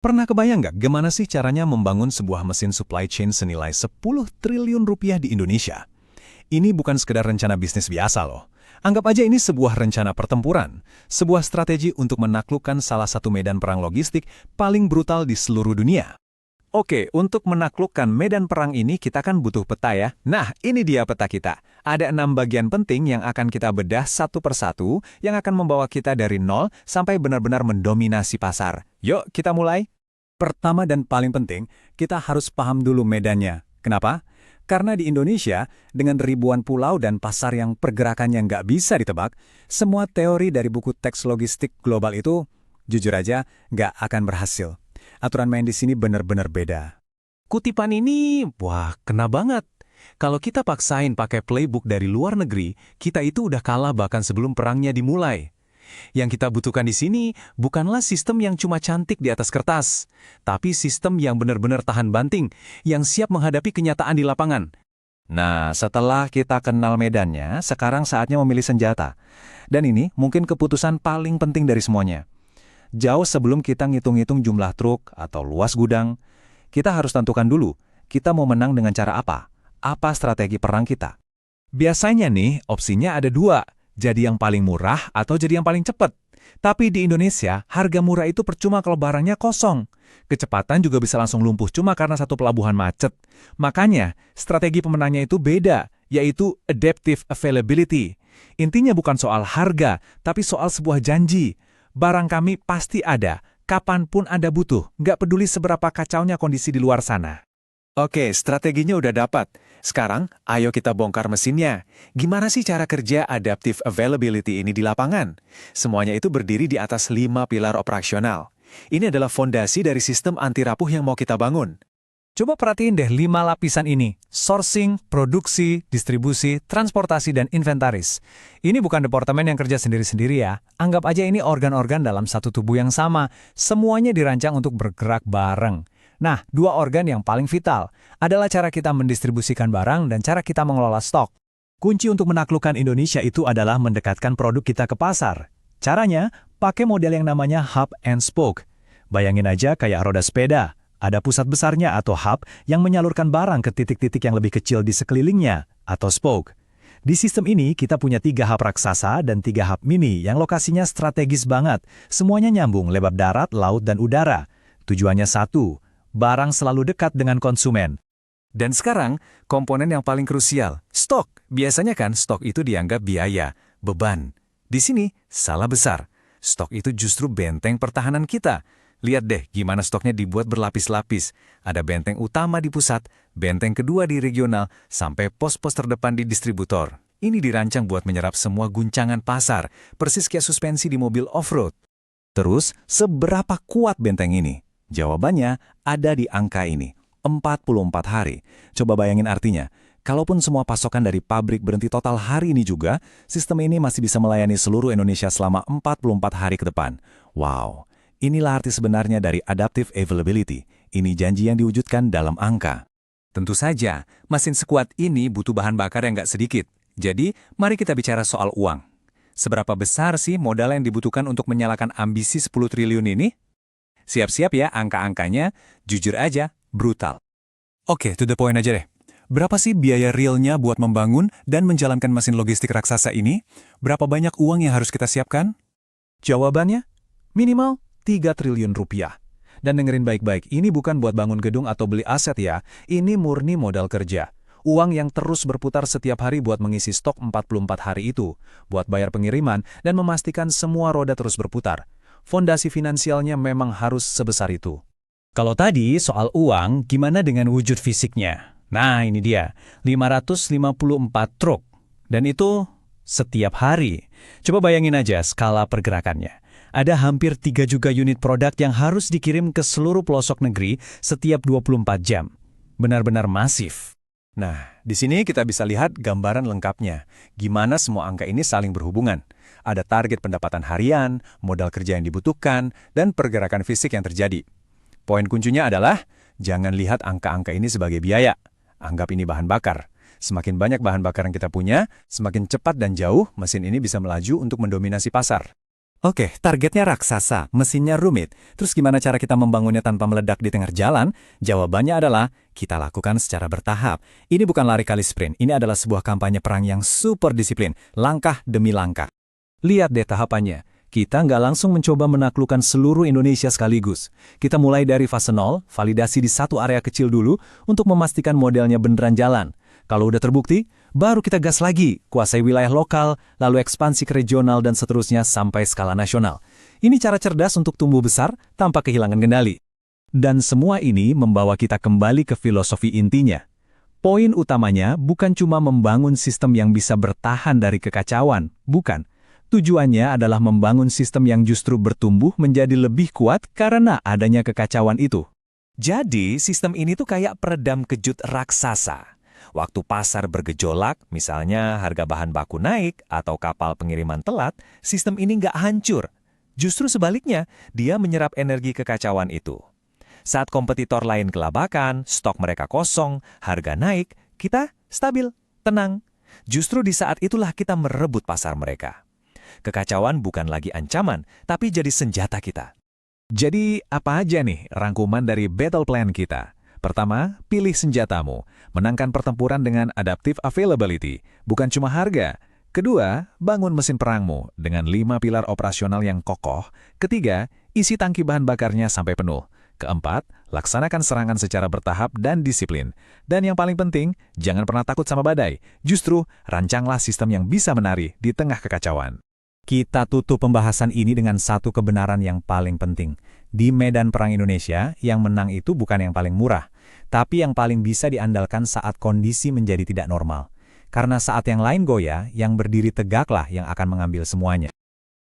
Pernah kebayang nggak gimana sih caranya membangun sebuah mesin supply chain senilai 10 triliun rupiah di Indonesia? Ini bukan sekedar rencana bisnis biasa loh. Anggap aja ini sebuah rencana pertempuran, sebuah strategi untuk menaklukkan salah satu medan perang logistik paling brutal di seluruh dunia. Oke, untuk menaklukkan medan perang ini kita kan butuh peta ya. Nah, ini dia peta kita. Ada 6 bagian penting yang akan kita bedah satu persatu yang akan membawa kita dari nol sampai benar-benar mendominasi pasar. Yuk, kita mulai. Pertama dan paling penting, kita harus paham dulu medannya. Kenapa? Karena di Indonesia, dengan ribuan pulau dan pasar yang pergerakannya nggak bisa ditebak, semua teori dari buku teks logistik global itu, jujur aja, nggak akan berhasil. Aturan main di sini benar-benar beda. Kutipan ini, wah, kena banget. Kalau kita paksain pakai playbook dari luar negeri, kita itu udah kalah bahkan sebelum perangnya dimulai. Yang kita butuhkan di sini bukanlah sistem yang cuma cantik di atas kertas, tapi sistem yang benar-benar tahan banting, yang siap menghadapi kenyataan di lapangan. Nah, setelah kita kenal medannya, sekarang saatnya memilih senjata. Dan ini mungkin keputusan paling penting dari semuanya. Jauh sebelum kita ngitung-ngitung jumlah truk atau luas gudang, kita harus tentukan dulu, kita mau menang dengan cara apa? Apa strategi perang kita? Biasanya nih, opsinya ada dua. Jadi yang paling murah atau jadi yang paling cepat. Tapi di Indonesia, harga murah itu percuma kalau barangnya kosong. Kecepatan juga bisa langsung lumpuh cuma karena satu pelabuhan macet. Makanya, strategi pemenangnya itu beda, yaitu adaptive availability. Intinya bukan soal harga, tapi soal sebuah janji. Barang kami pasti ada, kapanpun Anda butuh, nggak peduli seberapa kacaunya kondisi di luar sana. Oke, strateginya udah dapat. Sekarang, ayo kita bongkar mesinnya. Gimana sih cara kerja adaptive availability ini di lapangan? Semuanya itu berdiri di atas 5 pilar operasional. Ini adalah fondasi dari sistem anti rapuh yang mau kita bangun. Coba perhatiin deh 5 lapisan ini. Sourcing, produksi, distribusi, transportasi, dan inventaris. Ini bukan departemen yang kerja sendiri-sendiri ya. Anggap aja ini organ-organ dalam satu tubuh yang sama. Semuanya dirancang untuk bergerak bareng. Nah, 2 organ yang paling vital adalah cara kita mendistribusikan barang dan cara kita mengelola stok. Kunci untuk menaklukkan Indonesia itu adalah mendekatkan produk kita ke pasar. Caranya, pakai model yang namanya hub and spoke. Bayangin aja kayak roda sepeda. Ada pusat besarnya atau hub yang menyalurkan barang ke titik-titik yang lebih kecil di sekelilingnya, atau spoke. Di sistem ini, kita punya 3 hub raksasa dan 3 hub mini yang lokasinya strategis banget. Semuanya nyambung lewat darat, laut, dan udara. Tujuannya satu, barang selalu dekat dengan konsumen. Dan sekarang, komponen yang paling krusial, stok. Biasanya kan stok itu dianggap biaya, beban. Di sini, salah besar. Stok itu justru benteng pertahanan kita. Lihat deh gimana stoknya dibuat berlapis-lapis. Ada benteng utama di pusat, benteng kedua di regional, sampai pos-pos terdepan di distributor. Ini dirancang buat menyerap semua guncangan pasar, persis kayak suspensi di mobil off-road. Terus, seberapa kuat benteng ini? Jawabannya ada di angka ini, 44 hari. Coba bayangin artinya, kalaupun semua pasokan dari pabrik berhenti total hari ini juga, sistem ini masih bisa melayani seluruh Indonesia selama 44 hari ke depan. Wow! Inilah arti sebenarnya dari adaptive availability. Ini janji yang diwujudkan dalam angka. Tentu saja, mesin sekuat ini butuh bahan bakar yang nggak sedikit. Jadi, mari kita bicara soal uang. Seberapa besar sih modal yang dibutuhkan untuk menyalakan ambisi 10 triliun ini? Siap-siap ya angka-angkanya, jujur aja, brutal. Oke, to the point aja deh. Berapa sih biaya realnya buat membangun dan menjalankan mesin logistik raksasa ini? Berapa banyak uang yang harus kita siapkan? Jawabannya, minimal 3 triliun rupiah. Dan dengerin baik-baik, ini bukan buat bangun gedung atau beli aset ya, ini murni modal kerja. Uang yang terus berputar setiap hari buat mengisi stok 44 hari itu, buat bayar pengiriman dan memastikan semua roda terus berputar. Fondasi finansialnya memang harus sebesar itu. Kalau tadi soal uang, gimana dengan wujud fisiknya? Nah ini dia, 554 truk. Dan itu setiap hari. Coba bayangin aja skala pergerakannya. Ada hampir 3 juga unit produk yang harus dikirim ke seluruh pelosok negeri setiap 24 jam. Benar-benar masif. Nah, di sini kita bisa lihat gambaran lengkapnya. Gimana semua angka ini saling berhubungan. Ada target pendapatan harian, modal kerja yang dibutuhkan, dan pergerakan fisik yang terjadi. Poin kuncinya adalah, jangan lihat angka-angka ini sebagai biaya. Anggap ini bahan bakar. Semakin banyak bahan bakar yang kita punya, semakin cepat dan jauh mesin ini bisa melaju untuk mendominasi pasar. Oke, targetnya raksasa, mesinnya rumit. Terus gimana cara kita membangunnya tanpa meledak di tengah jalan? Jawabannya adalah, kita lakukan secara bertahap. Ini bukan lari kali sprint, ini adalah sebuah kampanye perang yang super disiplin, langkah demi langkah. Lihat deh tahapannya. Kita nggak langsung mencoba menaklukkan seluruh Indonesia sekaligus. Kita mulai dari fase 0, validasi di satu area kecil dulu untuk memastikan modelnya beneran jalan. Kalau udah terbukti, baru kita gas lagi, kuasai wilayah lokal, lalu ekspansi ke regional dan seterusnya sampai skala nasional. Ini cara cerdas untuk tumbuh besar tanpa kehilangan kendali. Dan semua ini membawa kita kembali ke filosofi intinya. Poin utamanya bukan cuma membangun sistem yang bisa bertahan dari kekacauan, bukan. Tujuannya adalah membangun sistem yang justru bertumbuh menjadi lebih kuat karena adanya kekacauan itu. Jadi, sistem ini tuh kayak peredam kejut raksasa. Waktu pasar bergejolak, misalnya harga bahan baku naik atau kapal pengiriman telat, sistem ini nggak hancur. Justru sebaliknya, dia menyerap energi kekacauan itu. Saat kompetitor lain kelabakan, stok mereka kosong, harga naik, kita stabil, tenang. Justru di saat itulah kita merebut pasar mereka. Kekacauan bukan lagi ancaman, tapi jadi senjata kita. Jadi, apa aja nih rangkuman dari battle plan kita? Pertama, pilih senjatamu. Menangkan pertempuran dengan adaptive availability, bukan cuma harga. Kedua, bangun mesin perangmu dengan 5 pilar operasional yang kokoh. Ketiga, isi tangki bahan bakarnya sampai penuh. Keempat, laksanakan serangan secara bertahap dan disiplin. Dan yang paling penting, jangan pernah takut sama badai. Justru, rancanglah sistem yang bisa menari di tengah kekacauan. Kita tutup pembahasan ini dengan satu kebenaran yang paling penting. Di medan perang Indonesia, yang menang itu bukan yang paling murah, tapi yang paling bisa diandalkan saat kondisi menjadi tidak normal. Karena saat yang lain goyah, yang berdiri tegaklah yang akan mengambil semuanya.